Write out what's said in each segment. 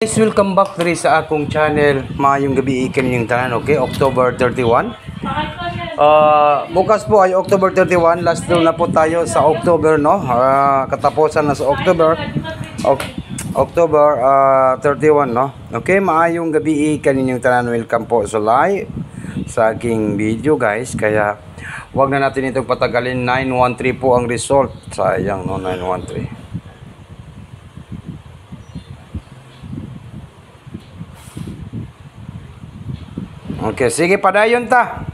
Guys, welcome back diri sa akong channel. Maayong gabi kaninyong tanan, okay? October 31. Bukas po ay October 31. Last daw na po tayo sa October, no? Katapusan na sa October. October 31, no? Okay, maayong gabi kaninyong tanan. Welcome po sa live sa aking video, guys. Kaya wag na natin itong patagalin. 913 po ang result. Sayang, no? 913. Okay, sige, padayon ta.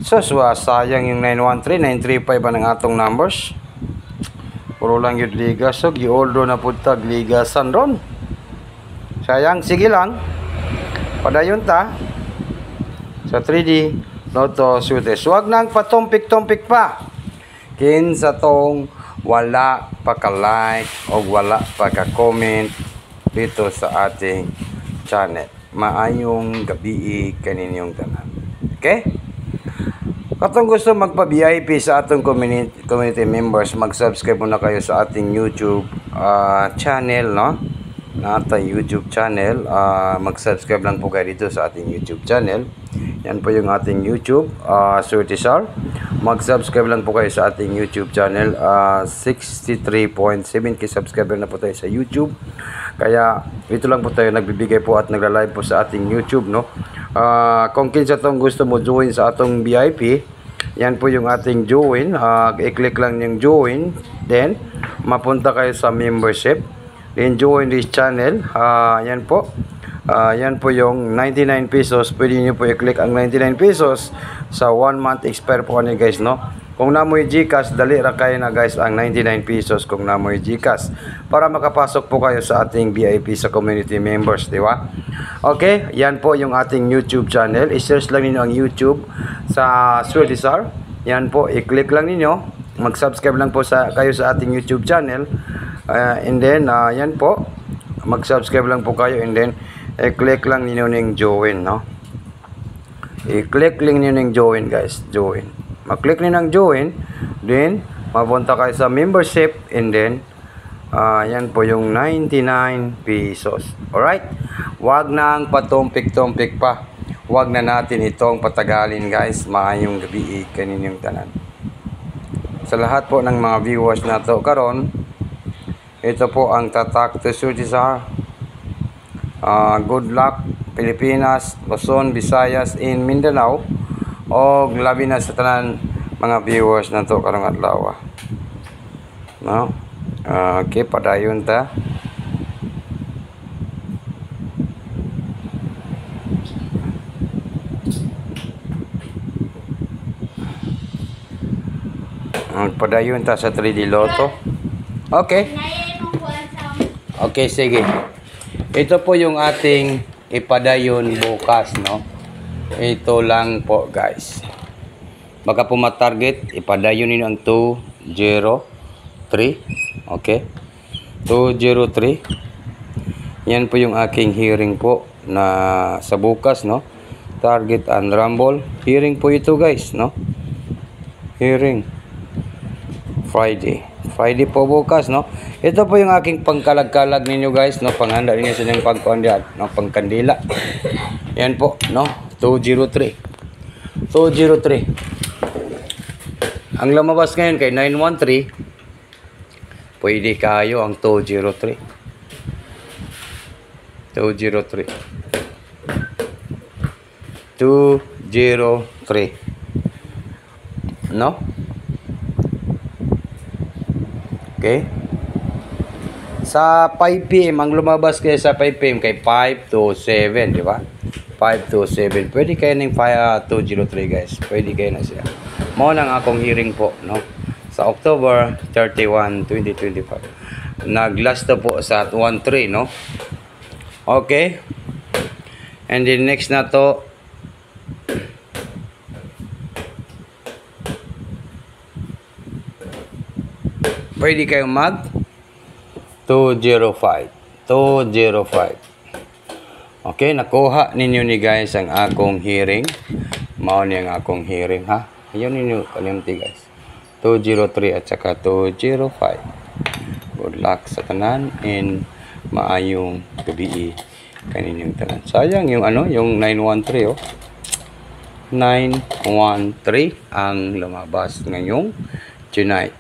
Sayang yung 913, 935 ba ng atong numbers. Puro lang yung liga. So, gioldo na po tag liga sandron. Sayang, sige lang. Padayon ta. Sa 3D, Lotto Sutes. Huwag nang patumpik-tumpik pa. Kinsa tong wala pa ka-like o wala pa ka-comment dito sa ating channel. Maayong gabi kaninyong tanan. Okay? Katong gusto magpa-VIP sa atong community members, mag-subscribe muna kayo sa ating YouTube channel, no? Na ating YouTube channel. Mag-subscribe lang po kayo dito sa ating YouTube channel. Yan po yung ating YouTube, Surtisar. Mag-subscribe lang po kayo sa ating YouTube channel. 63.7k subscriber na po tayo sa YouTube. Kaya ito lang po tayo nagbibigay po at nagla-live po sa ating YouTube, no? Kung kinsa tong gusto mo join sa atong VIP, yan po yung ating join. I-click lang yung join, then mapunta kayo sa membership, then join this channel. Yan po. Yan po yung 99 pesos. Pwede nyo po i-click ang 99 pesos sa 1 month expire po niya, guys, no? Kung namoy GCash, dali ra kayo na, guys, ang 99 pesos kung namoy GCash para makapasok po kayo sa ating VIP sa community members, di ba? Okay, yan po yung ating YouTube channel. I-search lang niyo ang YouTube sa Surtisar. Yan po, i-click lang niyo. Mag-subscribe lang po kayo sa ating YouTube channel. And then, yan po, mag-subscribe lang po kayo, and then i-click lang niyo ng join, no? I-click lang niyo ng join, guys, join. Mag-click niyo ng join, then mapunta kayo sa membership, and then yan po yung 99 pesos. Alright? Wag nang patumpik-tumpik pa. Wag na natin itong patagalin, guys. Maayong gabi kaninyong tanan. Sa lahat po ng mga viewers na to karon, ito po ang tatak to Surtisar. Good luck Pilipinas, Luzon, Visayas, in Mindanao, o labi na sa tanan mga viewers na to karong adlaw, no? Okay, padayon ta. Padayon ta sa 3D Lotto. Okay. Okay, sige. Ito po yung ating ipadayon bukas, no? Ito lang po, guys. Baka po matarget, ipadayon ninyo ang 203. Okay? 203. Yan po yung aking hearing po na sa bukas, no? Target and rumble. Hearing po ito, guys, no? Hearing. Friday po bukas, no? Ito po yung aking pangkalag-kalag ninyo, guys, no? Panghanda ninyo sa inyong pangkuandian, no? Pangkandila. Yan po, no? 203. Ang lumabas ngayon kay 913. Pwede kayo ang 203. 203. No? Okay? Sa 5 PM, ang lumabas kayo sa 5 PM kay 5 to 7, di ba? 5 to 7. Pwede kayo ng 203, guys. Pwede kayo na siya. Mao nang akong hearing po, no? Sa October 31, 2025. Nag-last na po sa 13, no? Okay? And then next na to, pwede kayong mag 205. Okay, nakuha ninyo ni, guys, ang akong hearing. Mao ni ang akong hearing, ha? Ayun ninyo kalimti, guys. 203 at saka 205. Good luck sa tanan, and maayong gabi kaninyong tanan. Sayang yung ano, yung 913 oh. 913 ang lumabas ngayong tonight.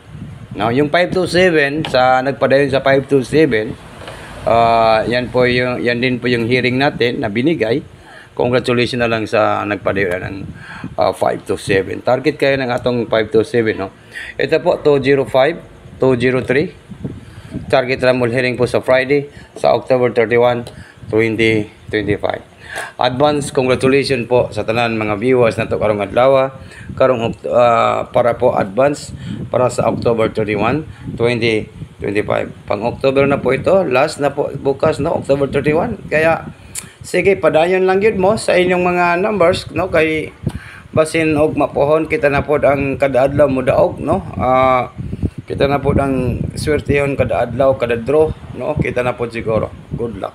Now, yung 527 sa nagpadayon sa 527, yan din po yung hearing natin na binigay. Congratulations na lang sa nagpadayon ng 527. Target kayo ng atong 527, no. Ito po 205, 203. Target Rumble hearing po sa Friday sa October 31, 2025. Advance congratulations po sa tanan mga viewers na to karong adlaw, para po advance para sa October 31, 2025. Pang October na po ito, last na po bukas, no, October 31. Kaya sige, padayon lang yun mo sa inyong mga numbers, no, kay basin og mapohon kita na pod ang kada adlaw mo daog, no. Kita na pod ang swertehon kada adlaw, kada draw, no, kita na pod siguro. Good luck.